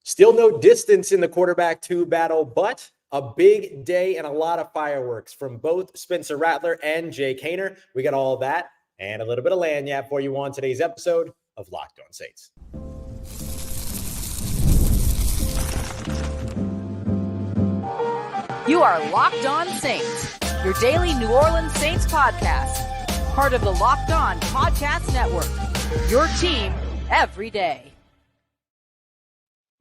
Still no distance in the quarterback two battle, but a big day and a lot of fireworks from both Spencer Rattler and Jake Haener. We got all of that and a little bit of lanyard for you on today's episode of Locked On Saints. You are Locked On Saints, your daily New Orleans Saints podcast, part of the Locked On Podcast Network, your team every day.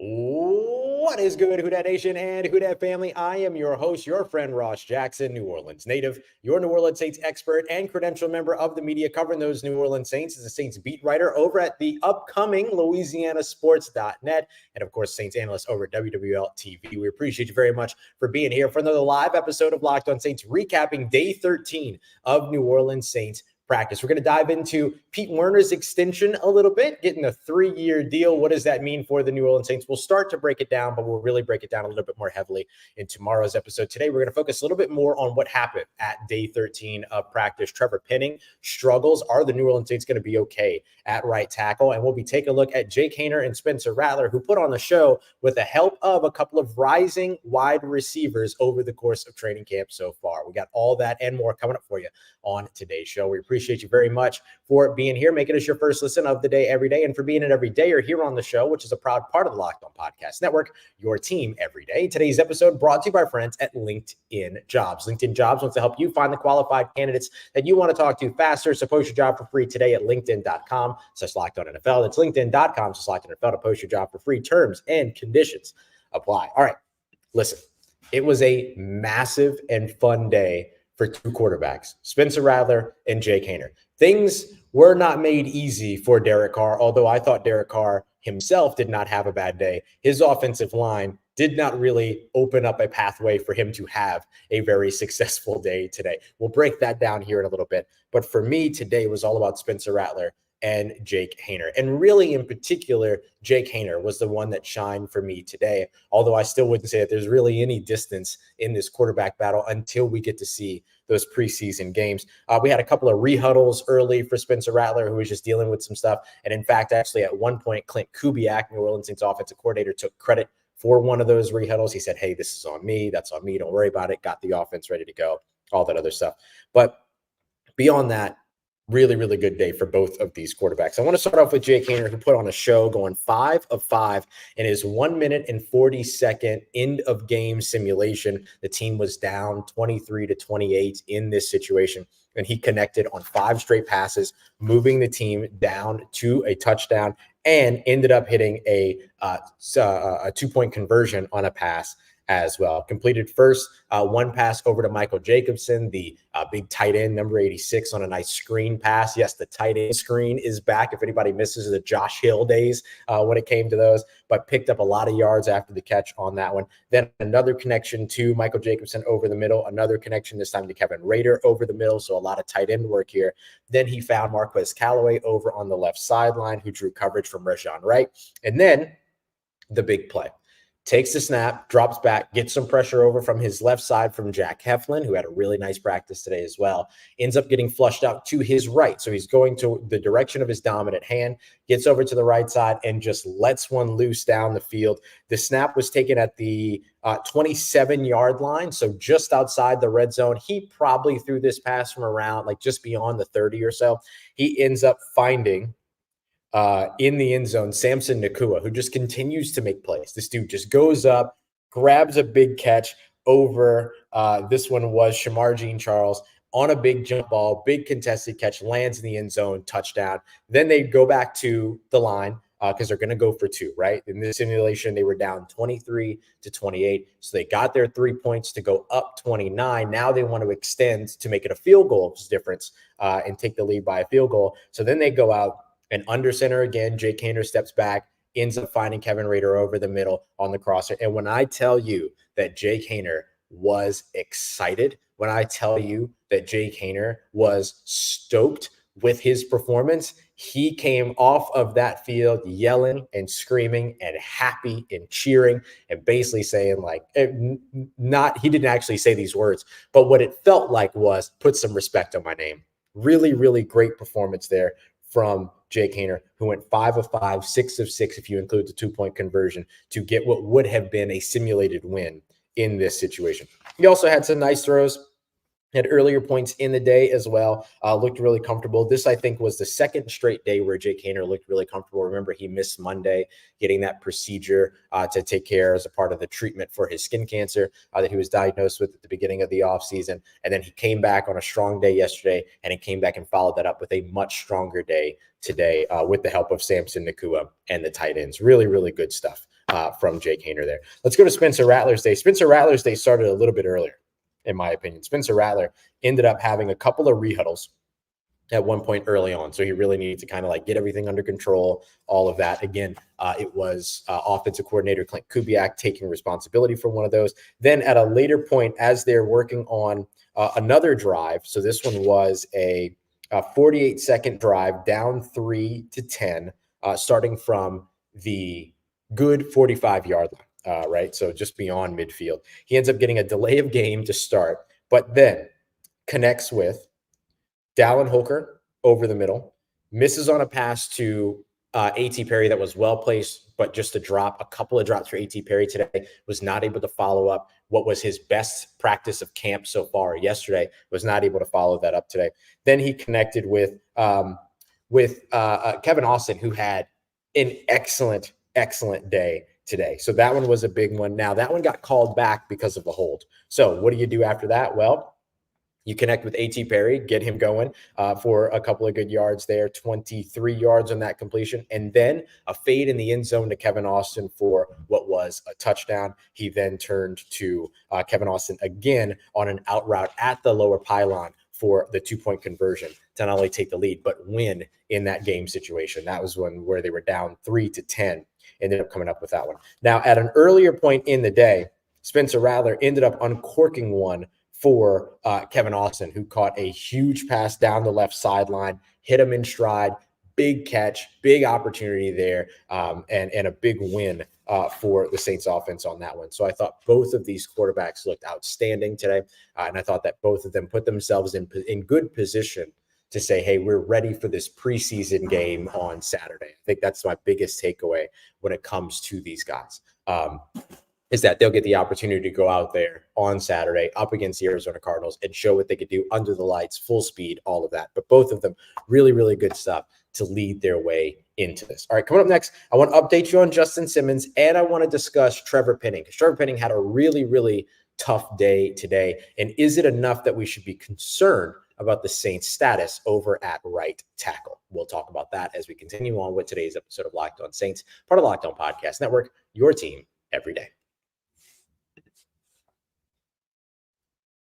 What is good, Who Dat Nation and Who Dat family? I am your host, your friend Ross Jackson, New Orleans native, your New Orleans Saints expert and credentialed member of the media covering those New Orleans Saints as a Saints beat writer over at the upcoming LouisianaSports.net, and of course, Saints analyst over at WWL TV. We appreciate you very much for being here for another live episode of Locked On Saints, recapping day 13 of New Orleans Saints practice. We're going to dive into Pete Werner's extension a little bit, getting a 3-year deal. What does that mean for the New Orleans Saints? We'll start to break it down, but we'll really break it down a little bit more heavily in tomorrow's episode. Today, we're going to focus a little bit more on what happened at day 13 of practice. Trevor Penning struggles. Are the New Orleans Saints going to be okay at right tackle? And we'll be taking a look at Jake Haener and Spencer Rattler, who put on the show with the help of a couple of rising wide receivers over the course of training camp so far. We got all that and more coming up for you on today's show. We appreciate you very much for being here, making us your first listen of the day every day, and for being an everydayer here on the show, which is a proud part of the Locked On Podcast Network, your team every day. Today's episode brought to you by our friends at LinkedIn Jobs. LinkedIn Jobs wants to help you find the qualified candidates that you want to talk to faster. So post your job for free today at linkedin.com/LockedOnNFL. That's linkedin.com/LockedOnNFL to post your job for free. Terms and conditions apply. All right, listen, it was a massive and fun day for two quarterbacks, Spencer Rattler and Jake Haener. Things were not made easy for Derek Carr, although I thought Derek Carr himself did not have a bad day. His offensive line did not really open up a pathway for him to have a very successful day today. We'll break that down here in a little bit. But for me, today was all about Spencer Rattler and Jake Haener. And really, in particular, Jake Haener was the one that shined for me today, although I still wouldn't say that there's really any distance in this quarterback battle until we get to see those preseason games. We had a couple of rehuddles early for Spencer Rattler, who was just dealing with some stuff. And in fact, actually, at one point, Clint Kubiak, New Orleans Saints offensive coordinator, took credit for one of those rehuddles. He said, hey, this is on me. That's on me. Don't worry about it. Got the offense ready to go, all that other stuff. But beyond that, really, really good day for both of these quarterbacks. I want to start off with Jake Haener, who put on a show going 5 of 5 in his 1 minute and 40-second end of game simulation. The team was down 23-28 in this situation, and he connected on 5 straight passes, moving the team down to a touchdown, and ended up hitting a 2-point conversion on a pass as well. Completed first one pass over to Michael Jacobson, the big tight end, number 86, on a nice screen pass. Yes, the tight end screen is back. If anybody misses the Josh Hill days when it came to those, but picked up a lot of yards after the catch on that one. Then another connection to Michael Jacobson over the middle, another connection this time to Kevin Rader over the middle, so a lot of tight end work here. Then he found Marquez Callaway over on the left sideline, who drew coverage from Rashawn Wright. And then the big play. Takes the snap, drops back, gets some pressure over from his left side from Jack Heflin, who had a really nice practice today as well. Ends up getting flushed out to his right. So he's going to the direction of his dominant hand, gets over to the right side, and just lets one loose down the field. The snap was taken at the 27-yard line, so just outside the red zone. He probably threw this pass from around, like just beyond the 30 or so. He ends up finding in the end zone, Samson Nacua, who just continues to make plays. This dude just goes up, grabs a big catch over, this one was Shamar Jean-Charles, on a big jump ball, big contested catch, lands in the end zone, touchdown. Then they go back to the line because they're going to go for 2, right? In this simulation, they were down 23-28. So they got their 3 points to go up 29. Now they want to extend to make it a field goal difference and take the lead by a field goal. So then they go out, and under center again, Jake Haener steps back, ends up finding Kevin Rader over the middle on the crosser. And when I tell you that Jake Haener was excited, when I tell you that Jake Haener was stoked with his performance, he came off of that field yelling and screaming and happy and cheering and basically saying, like, he didn't actually say these words, but what it felt like was, put some respect on my name. Really, really great performance there from Jake Haener, who went 5 of 5, 6 of 6, if you include the 2-point conversion, to get what would have been a simulated win in this situation. He also had some nice throws at earlier points in the day as well. Looked really comfortable. This, I think, was the second straight day where Jake Haener looked really comfortable. Remember, he missed Monday getting that procedure to take care as a part of the treatment for his skin cancer that he was diagnosed with at the beginning of the offseason. And then he came back on a strong day yesterday, and he came back and followed that up with a much stronger day today with the help of Samson, Nacua, and the tight ends. Really, really good stuff from Jake Haener there. Let's go to Spencer Rattler's day. Spencer Rattler's day started a little bit earlier, in my opinion. Spencer Rattler ended up having a couple of rehuddles at one point early on. So he really needed to kind of like get everything under control, all of that. Again, it was offensive coordinator Clint Kubiak taking responsibility for one of those. Then at a later point, as they're working on another drive, so this one was a 48-second drive down 3-10, starting from the good 45-yard line. Right? So just beyond midfield. He ends up getting a delay of game to start, but then connects with Dallin Holker over the middle, misses on a pass to A.T. Perry that was well placed, but just a couple of drops for A.T. Perry today, was not able to follow up what was his best practice of camp so far yesterday, was not able to follow that up today. Then he connected with Kevin Austin, who had an excellent day today. So that one was a big one. Now that one got called back because of the hold. So what do you do after that? Well, you connect with A.T. Perry, get him going for a couple of good yards there, 23 yards on that completion, and then a fade in the end zone to Kevin Austin for what was a touchdown. He then turned to Kevin Austin again on an out route at the lower pylon for the 2-point conversion to not only take the lead, but win in that game situation. That was one where they were down 3-10. Ended up coming up with that one. Now, at an earlier point in the day, Spencer Rattler ended up uncorking one for Kevin Austin, who caught a huge pass down the left sideline, hit him in stride, big catch, big opportunity there, and a big win for the Saints offense on that one. So I thought both of these quarterbacks looked outstanding today, and I thought that both of them put themselves in good position to say, hey, we're ready for this preseason game on Saturday. I think that's my biggest takeaway when it comes to these guys, is that they'll get the opportunity to go out there on Saturday up against the Arizona Cardinals and show what they could do under the lights, full speed, all of that. But both of them, really, really good stuff to lead their way into this. All right, coming up next, I want to update you on Justin Simmons, and I want to discuss Trevor Penning, because Trevor Penning had a really, really tough day today. And is it enough that we should be concerned about the Saints' status over at right tackle? We'll talk about that as we continue on with today's episode of Locked On Saints, part of Locked On Podcast Network, your team every day.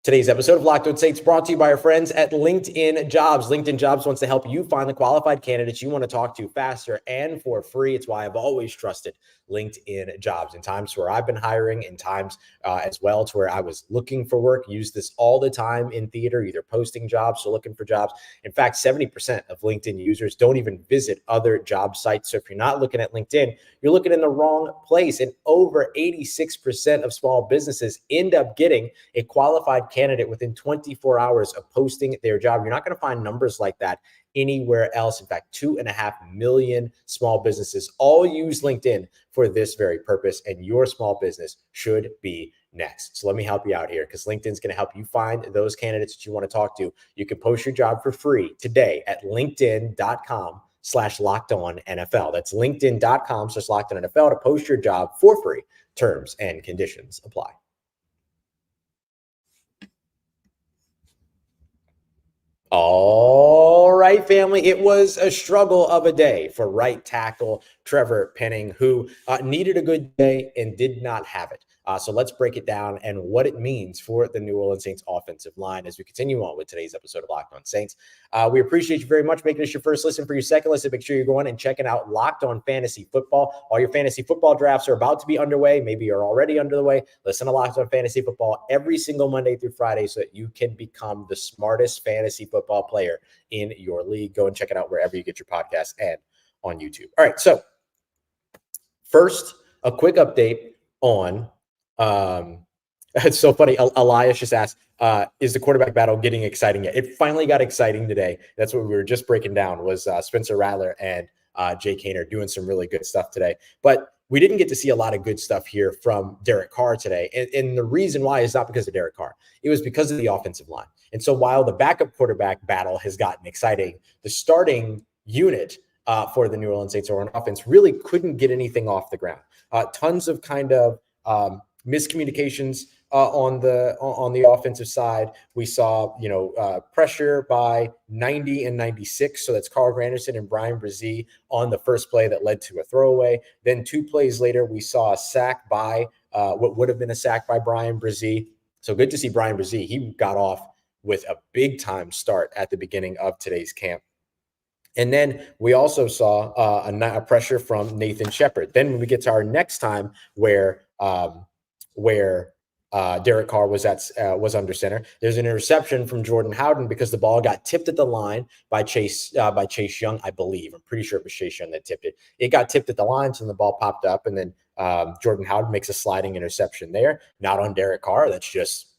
Today's episode of Locked On Saints brought to you by our friends at LinkedIn Jobs. LinkedIn Jobs wants to help you find the qualified candidates you want to talk to faster and for free. It's why I've always trusted LinkedIn Jobs in times where I've been hiring, in times as well to where I was looking for work. Use this all the time in theater, either posting jobs or looking for jobs. In fact, 70% of LinkedIn users don't even visit other job sites. So if you're not looking at LinkedIn, you're looking in the wrong place. And over 86% of small businesses end up getting a qualified candidate within 24 hours of posting their job. You're not going to find numbers like that anywhere else. In fact, 2.5 million small businesses all use LinkedIn for this very purpose, and your small business should be next. So let me help you out here, because LinkedIn's going to help you find those candidates that you want to talk to. You can post your job for free today at linkedin.com/LockedOnNFL. That's linkedin.com/LockedOnNFL to post your job for free. Terms and conditions apply. All right, family. It was a struggle of a day for right tackle Trevor Penning, who needed a good day and did not have it. So let's break it down and what it means for the New Orleans Saints offensive line as we continue on with today's episode of Locked On Saints. We appreciate you very much making this your first listen. For your second listen, make sure you're going and checking out Locked On Fantasy Football. All your fantasy football drafts are about to be underway. Maybe you're already under the way. Listen to Locked On Fantasy Football every single Monday through Friday so that you can become the smartest fantasy football player in your league. Go and check it out wherever you get your podcasts and on YouTube. All right, so first, a quick update on It's so funny. Elias just asked, is the quarterback battle getting exciting yet? It finally got exciting today. That's what we were just breaking down was Spencer Rattler and Jake Haener doing some really good stuff today. But we didn't get to see a lot of good stuff here from Derek Carr today. And the reason why is not because of Derek Carr. It was because of the offensive line. And so while the backup quarterback battle has gotten exciting, the starting unit for the New Orleans Saints or on offense really couldn't get anything off the ground. Tons of kind of miscommunications on the offensive side. We saw, pressure by 90 and 96. So that's Carl Granderson and Brian Brzee on the first play that led to a throwaway. Then 2 plays later, we saw a sack by what would have been a sack by Brian Brzee. So good to see Brian Brzee. He got off with a big time start at the beginning of today's camp. And then we also saw a pressure from Nathan Shepard. Then when we get to our next time where Derek Carr was under center, there's an interception from Jordan Howden because the ball got tipped at the line by Chase Young, I believe. I'm pretty sure it was Chase Young that tipped it. It got tipped at the line, so the ball popped up, and then Jordan Howden makes a sliding interception there. Not on Derek Carr. That's just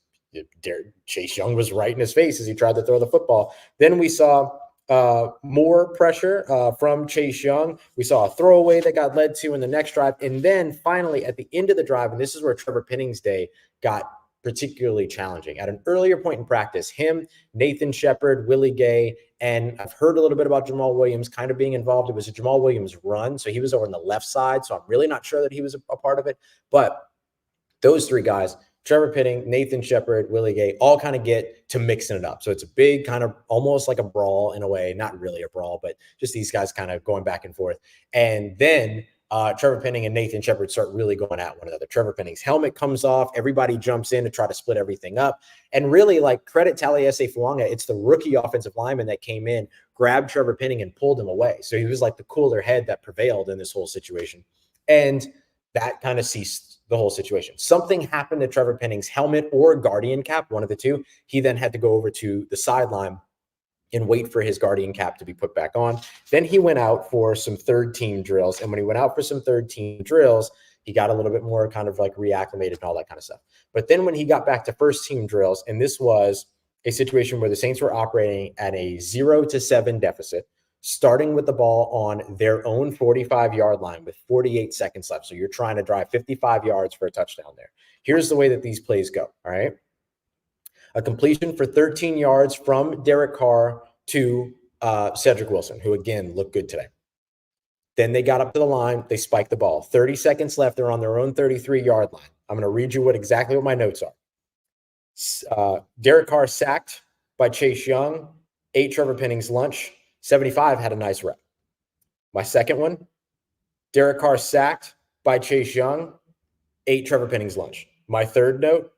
Chase Young was right in his face as he tried to throw the football. Then we saw more pressure from Chase Young. We saw a throwaway that got led to in the next drive. And then finally at the end of the drive, and this is where Trevor Penning's day got particularly challenging. At an earlier point in practice, him, Nathan Shepard, Willie Gay, and I've heard a little bit about Jamal Williams kind of being involved. It was a Jamal Williams run, so he was over on the left side, so I'm really not sure that he was a part of it. But those 3 guys, Trevor Penning, Nathan Shepard, Willie Gay, all kind of get to mixing it up. So it's a big kind of almost like a brawl in a way, not really a brawl, but just these guys kind of going back and forth. And then Trevor Penning and Nathan Shepard start really going at one another. Trevor Penning's helmet comes off. Everybody jumps in to try to split everything up. And really, like, credit Taliesin Fuanga. It's the rookie offensive lineman that came in, grabbed Trevor Penning and pulled him away. So he was like the cooler head that prevailed in this whole situation. And that kind of ceased the whole situation. Something happened to Trevor Penning's helmet or guardian cap, one of the two. He then had to go over to the sideline and wait for his guardian cap to be put back on. Then he went out for some third team drills. And when he went out for some third team drills, he got a little bit more kind of like reacclimated and all that kind of stuff. But then when he got back to first team drills, and this was a situation where the Saints were operating at a 0-7 deficit, starting with the ball on their own 45-yard line with 48 seconds left. So you're trying to drive 55 yards for a touchdown there. Here's the way that these plays go, all right? A completion for 13 yards from Derek Carr to Cedric Wilson, who, again, looked good today. Then they got up to the line. They spiked the ball. 30 seconds left. They're on their own 33-yard line. I'm going to read you exactly what my notes are. Derek Carr sacked by Chase Young, ate Trevor Penning's lunch. 75 had a nice rep. My second one, Derek Carr sacked by Chase Young, ate Trevor Penning's lunch. My third note,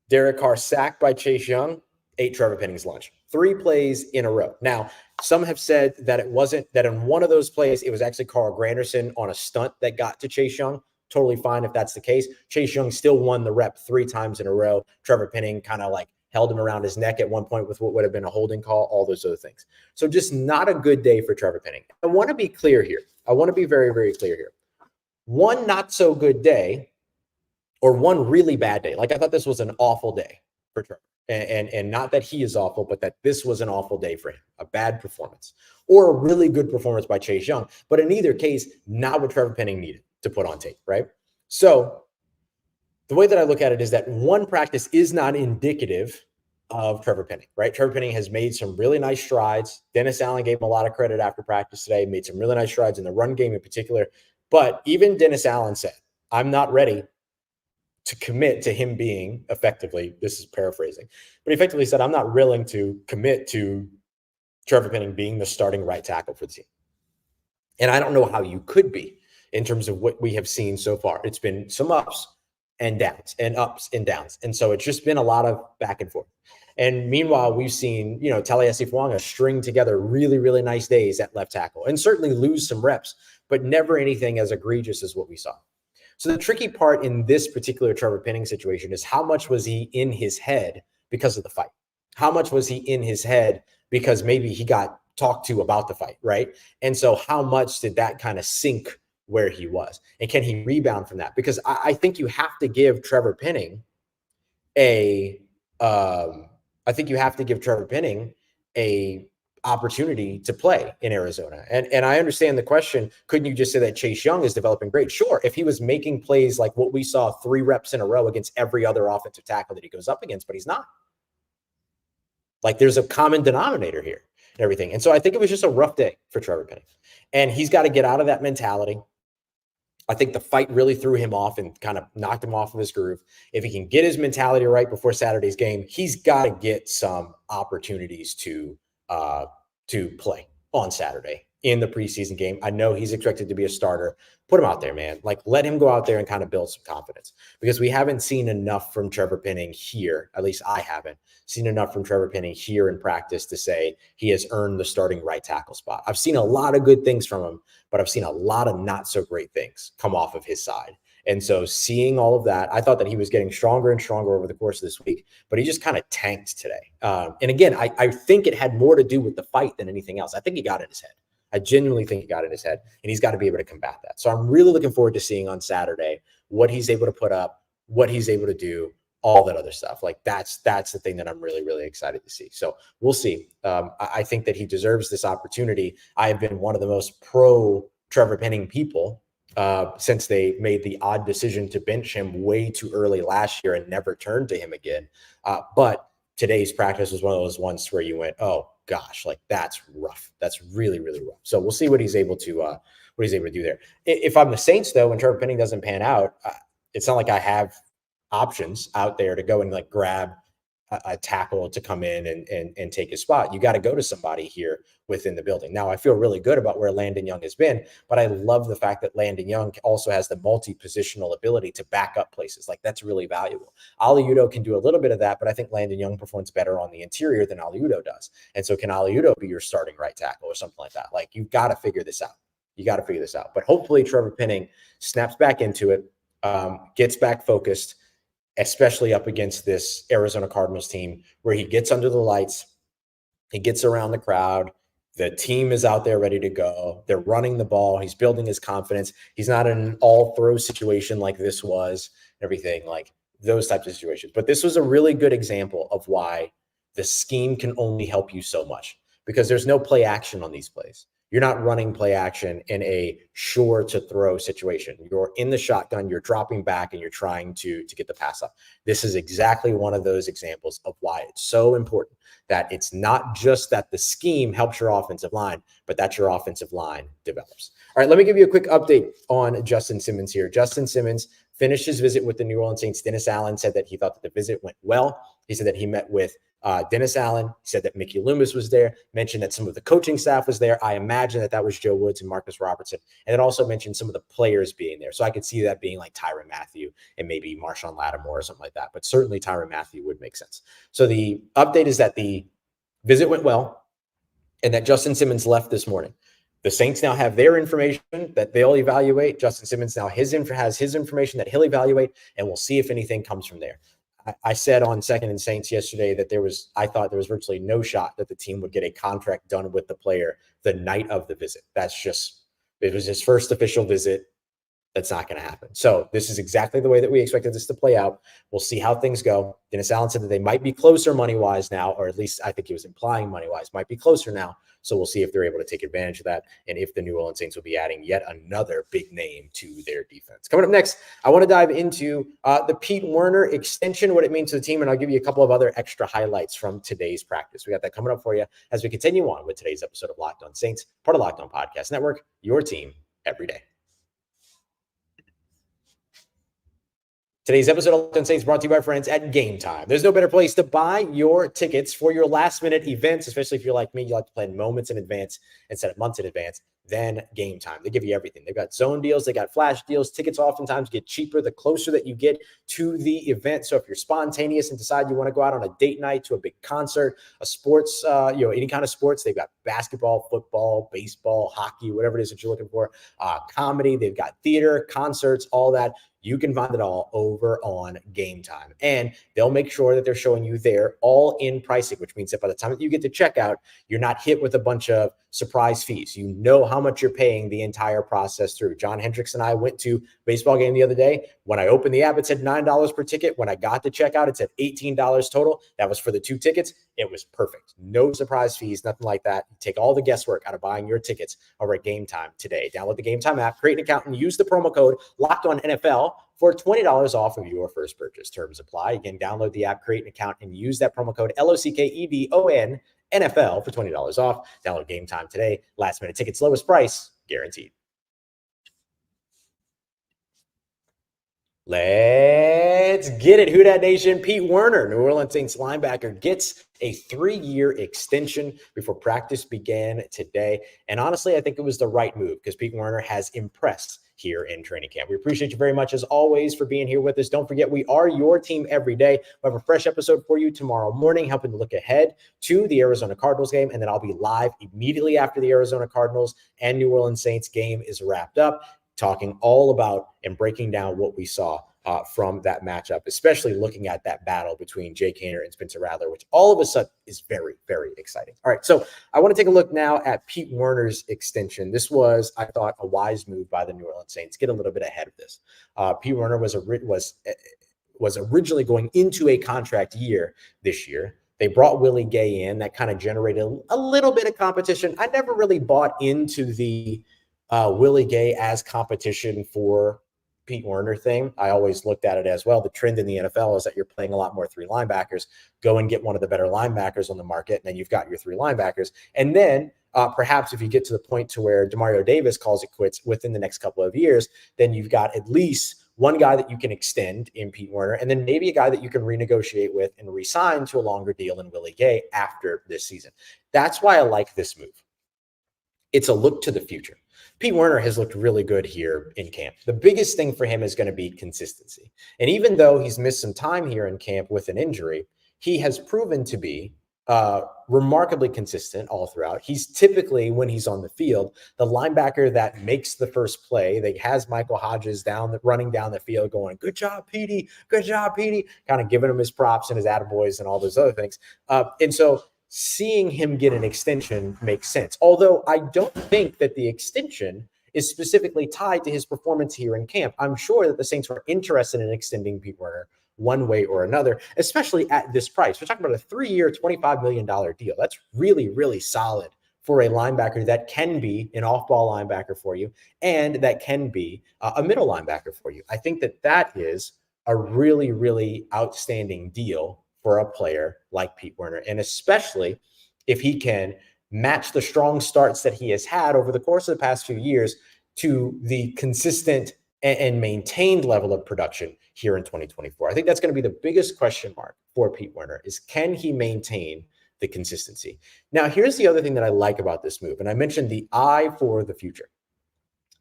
Derek Carr sacked by Chase Young, ate Trevor Penning's lunch. 3 plays in a row. Now, some have said that it wasn't, that in one of those plays, it was actually Carl Granderson on a stunt that got to Chase Young. Totally fine if that's the case. Chase Young still won the rep 3 times in a row. Trevor Penning kind of like held him around his neck at one point with what would have been a holding call, all those other things. So just not a good day for Trevor Penning. I want to be clear here. I want to be very, very clear here. One not so good day or one really bad day. Like, I thought this was an awful day for Trevor. And not that he is awful, but that this was an awful day for him, a bad performance, or a really good performance by Chase Young. But in either case, not what Trevor Penning needed to put on tape, right? So the way that I look at it is that one practice is not indicative of Trevor Penning, right? Trevor Penning has made some really nice strides. Dennis Allen gave him a lot of credit after practice today, made some really nice strides in the run game in particular. But even Dennis Allen said, I'm not ready to commit to him being effectively, this is paraphrasing, but effectively said, I'm not willing to commit to Trevor Penning being the starting right tackle for the team. And I don't know how you could be in terms of what we have seen so far. It's been some ups and downs and ups and downs. And so it's just been a lot of back and forth. And meanwhile, we've seen, Taliesin Fuanga string together really, really nice days at left tackle and certainly lose some reps, but never anything as egregious as what we saw. So the tricky part in this particular Trevor Penning situation is how much was he in his head because of the fight? How much was he in his head because maybe he got talked to about the fight, right? And so how much did that kind of sink where he was? And can he rebound from that? Because I think you have to give Trevor Penning I think you have to give Trevor Penning a opportunity to play in Arizona. And I understand the question, couldn't you just say that Chase Young is developing great? Sure, if he was making plays like what we saw 3 reps in a row against every other offensive tackle that he goes up against, but he's not. Like, there's a common denominator here and everything. And so I think it was just a rough day for Trevor Penning. And he's got to get out of that mentality. I think the fight really threw him off and kind of knocked him off of his groove. If he can get his mentality right before Saturday's game, he's got to get some opportunities to play on Saturday in the preseason game. I know he's expected to be a starter. Put him out there, man. Like, let him go out there and kind of build some confidence, because we haven't seen enough from Trevor Penning here. At least I haven't seen enough from Trevor Penning here in practice to say he has earned the starting right tackle spot. I've seen a lot of good things from him, but I've seen a lot of not so great things come off of his side. And so seeing all of that, I thought that he was getting stronger and stronger over the course of this week, but he just kind of tanked today. And again, I think it had more to do with the fight than anything else. I think he got in his head. I genuinely think he got in his head, and he's got to be able to combat that. So I'm really looking forward to seeing on Saturday what he's able to put up, what he's able to do, all that other stuff. Like, that's the thing that I'm really, really excited to see. So we'll see. I think that he deserves this opportunity. I have been one of the most pro Trevor Penning people since they made the odd decision to bench him way too early last year and never turned to him again. But today's practice was one of those ones where you went, oh gosh, like, that's rough. That's really, really rough. So we'll see what he's able to do there. If I'm the Saints, though, when Trevor Penning doesn't pan out, it's not like I have options out there to go and like grab a tackle to come in and take his spot. You got to go to somebody here within the building. Now, I feel really good about where Landon Young has been, but I love the fact that Landon Young also has the multi-positional ability to back up places. Like, that's really valuable. Ali Udoh can do a little bit of that, but I think Landon Young performs better on the interior than Ali Udoh does. And so can Ali Udoh be your starting right tackle or something like that? Like, you've got to figure this out. You got to figure this out. But hopefully Trevor Penning snaps back into it, gets back focused, especially up against this Arizona Cardinals team where he gets under the lights, he gets around the crowd, the team is out there ready to go, they're running the ball, he's building his confidence, he's not in an all-throw situation like this was, everything, like those types of situations. But this was a really good example of why the scheme can only help you so much, because there's no play action on these plays. You're not running play action in a sure to throw situation. You're in the shotgun, you're dropping back, and you're trying to get the pass up. This is exactly one of those examples of why it's so important that it's not just that the scheme helps your offensive line, but that your offensive line develops. All right, let me give you a quick update on Justin Simmons here. Justin Simmons finished his visit with the New Orleans Saints. Dennis Allen said that he thought that the visit went well. He said that he met with Dennis Allen. He said that Mickey Loomis was there, mentioned that some of the coaching staff was there. I imagine that was Joe Woods and Marcus Robertson. And then also mentioned some of the players being there. So I could see that being like Tyrann Mathieu and maybe Marshawn Lattimore or something like that. But certainly Tyrann Mathieu would make sense. So the update is that the visit went well and that Justin Simmons left this morning. The Saints now have their information that they'll evaluate. Justin Simmons now has his information that he'll evaluate, and we'll see if anything comes from there. I said on Second and Saints yesterday that I thought there was virtually no shot that the team would get a contract done with the player the night of the visit. It was his first official visit. That's not going to happen. So this is exactly the way that we expected this to play out. We'll see how things go. Dennis Allen said that they might be closer money-wise now, or at least I think he was implying money-wise, might be closer now. So we'll see if they're able to take advantage of that and if the New Orleans Saints will be adding yet another big name to their defense. Coming up next, I want to dive into the Pete Werner extension, what it means to the team, and I'll give you a couple of other extra highlights from today's practice. We got that coming up for you as we continue on with today's episode of Locked On Saints, part of Locked On Podcast Network, your team every day. Today's episode of Locked On Saints brought to you by friends at Game Time. There's no better place to buy your tickets for your last-minute events, especially if you're like me, you like to plan moments in advance instead of months in advance, than Game Time. They give you everything. They've got zone deals. They got flash deals. Tickets oftentimes get cheaper the closer that you get to the event. So if you're spontaneous and decide you want to go out on a date night to a big concert, a sports, any kind of sports, they've got basketball, football, baseball, hockey, whatever it is that you're looking for, comedy. They've got theater, concerts, all that. You can find it all over on Game Time. And they'll make sure that they're showing you their all-in pricing, which means that by the time that you get to checkout, you're not hit with a bunch of surprise fees. You know how much you're paying the entire process through. John Hendricks and I went to a baseball game the other day. When I opened the app, it said $9 per ticket. When I got to checkout, it said $18 total. That was for the 2 tickets. It was perfect. No surprise fees, nothing like that. You take all the guesswork out of buying your tickets over at Game Time today. Download the Game Time app, create an account, and use the promo code LOCKEDONNFL for $20 off of your first purchase. Terms apply. Again, download the app, create an account, and use that promo code LOCKEDON NFL for $20 off. Download Game Time today. Last minute tickets, lowest price guaranteed. Let's get it. Who Dat Nation? Pete Werner, New Orleans Saints linebacker, gets a 3-year extension before practice began today. And honestly, I think it was the right move because Pete Werner has impressed here in training camp. We appreciate you very much, as always, for being here with us. Don't forget, we are your team every day. We have a fresh episode for you tomorrow morning, helping to look ahead to the Arizona Cardinals game. And then I'll be live immediately after the Arizona Cardinals and New Orleans Saints game is wrapped up, talking all about and breaking down what we saw from that matchup, especially looking at that battle between Jake Haener and Spencer Rattler, which all of a sudden is very, very exciting. All right, so I want to take a look now at Pete Werner's extension. This was, I thought, a wise move by the New Orleans Saints. Get a little bit ahead of this. Pete Werner was originally going into a contract year this year. They brought Willie Gay in. That kind of generated a little bit of competition. I never really bought into the Willie Gay as competition for Pete Werner thing. I always looked at it as, well, the trend in the NFL is that you're playing a lot more 3 linebackers. Go and get one of the better linebackers on the market, and then you've got your 3 linebackers. And then perhaps if you get to the point to where Demario Davis calls it quits within the next couple of years, then you've got at least one guy that you can extend in Pete Werner, and then maybe a guy that you can renegotiate with and re-sign to a longer deal in Willie Gay after this season. That's why I like this move. It's a look to the future. Pete Werner has looked really good here in camp. The biggest thing for him is going to be consistency. And even though he's missed some time here in camp with an injury, he has proven to be remarkably consistent all throughout. He's typically, when he's on the field, the linebacker that makes the first play. That has Michael Hodges running down the field going, good job, Petey, good job, Petey, kind of giving him his props and his attaboys and all those other things. And so seeing him get an extension makes sense. Although I don't think that the extension is specifically tied to his performance here in camp. I'm sure that the Saints were interested in extending Pete Werner one way or another, especially at this price. We're talking about a 3-year, $25 million deal. That's really, really solid for a linebacker that can be an off-ball linebacker for you and that can be a middle linebacker for you. I think that that is a really, really outstanding deal for a player like Pete Werner, and especially if he can match the strong starts that he has had over the course of the past few years to the consistent and maintained level of production here in 2024. I think that's going to be the biggest question mark for Pete Werner is, can he maintain the consistency? Now, here's the other thing that I like about this move, and I mentioned the eye for the future.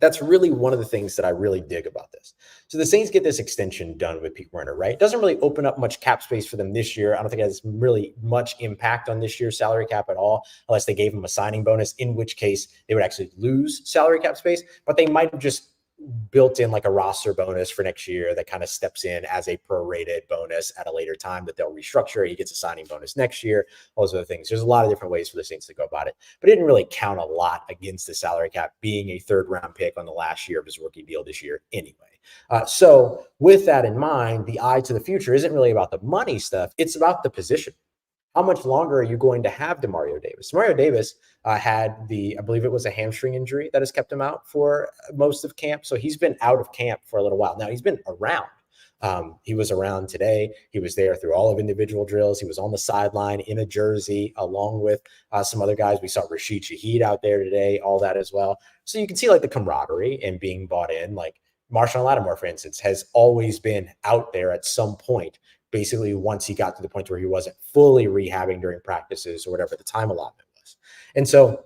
That's really one of the things that I really dig about this. So the Saints get this extension done with Pete Werner, right? It doesn't really open up much cap space for them this year. I don't think it has really much impact on this year's salary cap at all, unless they gave him a signing bonus, in which case they would actually lose salary cap space. But they might have just built in like a roster bonus for next year that kind of steps in as a prorated bonus at a later time that they'll restructure. He gets a signing bonus next year, all those other things. There's a lot of different ways for the Saints to go about it, but it didn't really count a lot against the salary cap being a 3rd-round pick on the last year of his rookie deal this year anyway. So with that in mind, the eye to the future isn't really about the money stuff. It's about the position. How much longer are you going to have Demario Davis? Demario Davis had I believe it was a hamstring injury that has kept him out for most of camp. So he's been out of camp for a little while. Now he's been around. He was around today. He was there through all of individual drills. He was on the sideline in a jersey along with some other guys. We saw Rashid Shaheed out there today, all that as well. So you can see like the camaraderie and being bought in. Like Marshawn Lattimore, for instance, has always been out there at some point, basically once he got to the point where he wasn't fully rehabbing during practices or whatever the time allotment was. And so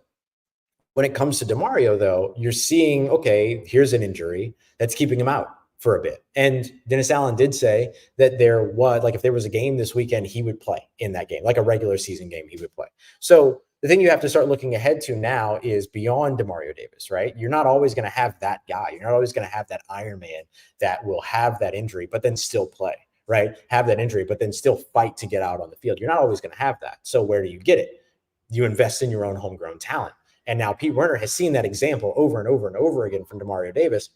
when it comes to Demario, though, you're seeing, okay, here's an injury that's keeping him out for a bit. And Dennis Allen did say that there was, like, if there was a game this weekend, he would play in that game, like a regular season game, he would play. So the thing you have to start looking ahead to now is beyond Demario Davis, right? You're not always going to have that guy. You're not always going to have that Iron Man that will have that injury, but then still play, right? Have that injury, but then still fight to get out on the field. You're not always going to have that. So where do you get it? You invest in your own homegrown talent. And now Pete Werner has seen that example over and over and over again from Demario Davis.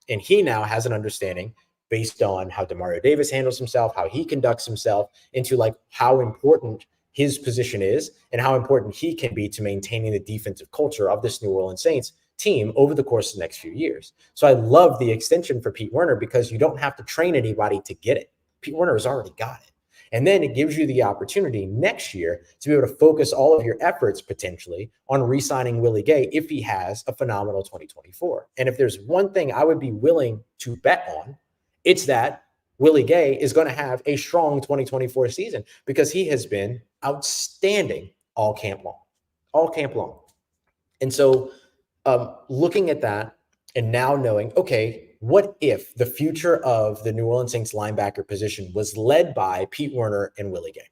And he now has an understanding based on how Demario Davis handles himself, how he conducts himself, into like how important his position is and how important he can be to maintaining the defensive culture of this New Orleans Saints team over the course of the next few years. So I love the extension for Pete Werner because you don't have to train anybody to get it. Pete Werner has already got it. And then it gives you the opportunity next year to be able to focus all of your efforts potentially on re-signing Willie Gay if he has a phenomenal 2024. And if there's one thing I would be willing to bet on, it's that Willie Gay is going to have a strong 2024 season because he has been outstanding all camp long. And so looking at that and now knowing, okay, what if the future of the New Orleans Saints linebacker position was led by Pete Werner and Willie Gay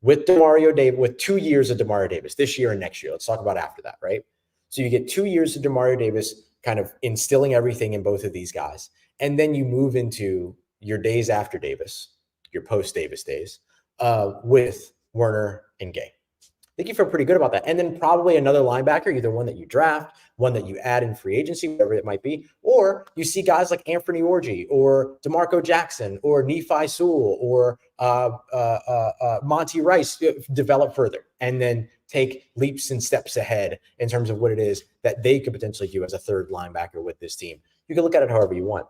with Demario Davis, with 2 years of Demario Davis this year and next year? Let's talk about after that, right? So you get 2 years of Demario Davis kind of instilling everything in both of these guys. And then you move into your days after Davis, your post-Davis days, with Werner and Gay. I think you feel pretty good about that. And then probably another linebacker, either one that you draft, one that you add in free agency, whatever it might be, or you see guys like Anthony Orji or DeMarco Jackson or Nephi Sewell or Monty Rice develop further and then take leaps and steps ahead in terms of what it is that they could potentially do as a third linebacker with this team. You can look at it however you want.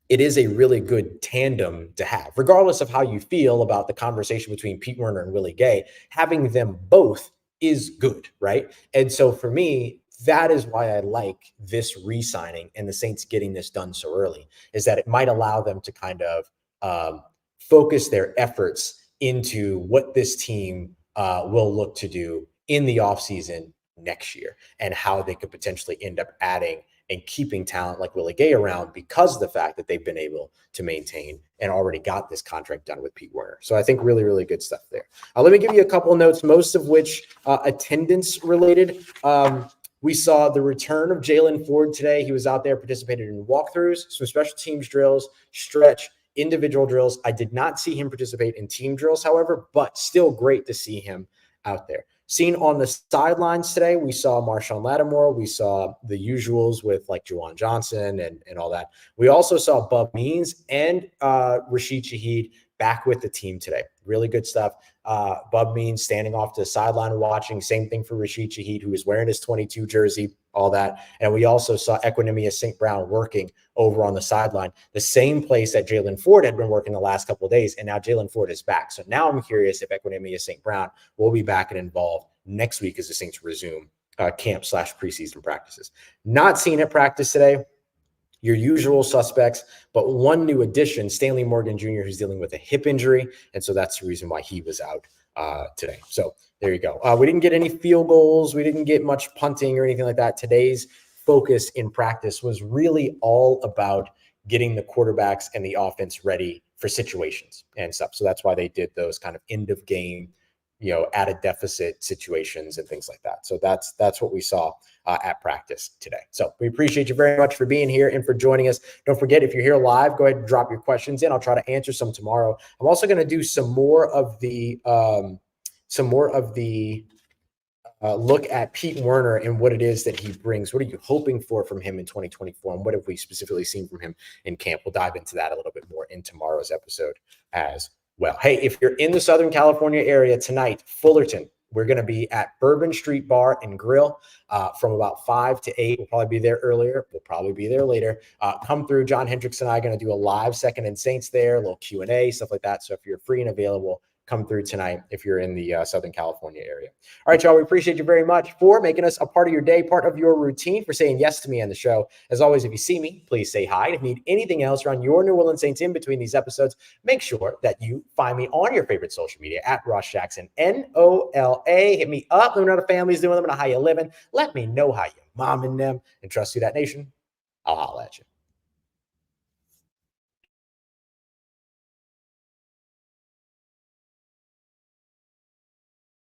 It is a really good tandem to have, regardless of how you feel about the conversation between Pete Werner and Willie Gay. Having them both is good, right? And so for me, that is why I like this re-signing and the Saints getting this done so early, is that it might allow them to kind of focus their efforts into what this team will look to do in the offseason next year and how they could potentially end up adding and keeping talent like Willie Gay around because of the fact that they've been able to maintain and already got this contract done with Pete Werner. So I think really, really good stuff there. Let me give you a couple of notes, most of which attendance related. We saw the return of Jalen Ford today. He was out there, participated in walkthroughs, some special teams drills, stretch, individual drills. I did not see him participate in team drills, however, but still great to see him out there. Seen on the sidelines today, we saw Marshawn Lattimore. We saw the usuals with like Juwan Johnson and all that. We also saw Bub Means and Rashid Shaheed back with the team today. Really good stuff. Bub Means standing off to the sideline watching. Same thing for Rashid Shaheed, who is wearing his 22 jersey, all that. And we also saw Equinemius St. Brown working over on the sideline, the same place that Jalen Ford had been working the last couple of days. And now Jalen Ford is back. So now I'm curious if Equinemius St. Brown will be back and involved next week as the Saints resume camp/preseason practices. Not seen at practice today. Your usual suspects, but one new addition, Stanley Morgan Jr., who's dealing with a hip injury. And so that's the reason why he was out today. So there you go. We didn't get any field goals. We didn't get much punting or anything like that. Today's focus in practice was really all about getting the quarterbacks and the offense ready for situations and stuff. So that's why they did those kind of end of game, at a deficit situations and things like that. So that's what we saw at practice today. So we appreciate you very much for being here and for joining us. Don't forget, if you're here live, go ahead and drop your questions in. I'll try to answer some tomorrow. I'm also going to do some more of the look at Pete Werner and what it is that he brings. What are you hoping for from him in 2024? And what have we specifically seen from him in camp? We'll dive into that a little bit more in tomorrow's episode as well. Hey, if you're in the Southern California area tonight, Fullerton, we're going to be at Bourbon Street Bar and Grill from about 5 to 8. We'll probably be there earlier. We'll probably be there later. Come through. John Hendricks and I are going to do a live Second and Saints there, a little Q&A, stuff like that. So if you're free and available, come through tonight if you're in the Southern California area. All right, y'all, we appreciate you very much for making us a part of your day, part of your routine, for saying yes to me on the show. As always, if you see me, please say hi. If you need anything else around your New Orleans Saints in between these episodes, make sure that you find me on your favorite social media at Ross Jackson, NOLA. Hit me up. Let me know how the family's doing. Let me know how you living. Let me know how your mom and them. And trust Who Dat Nation. I'll holla at you.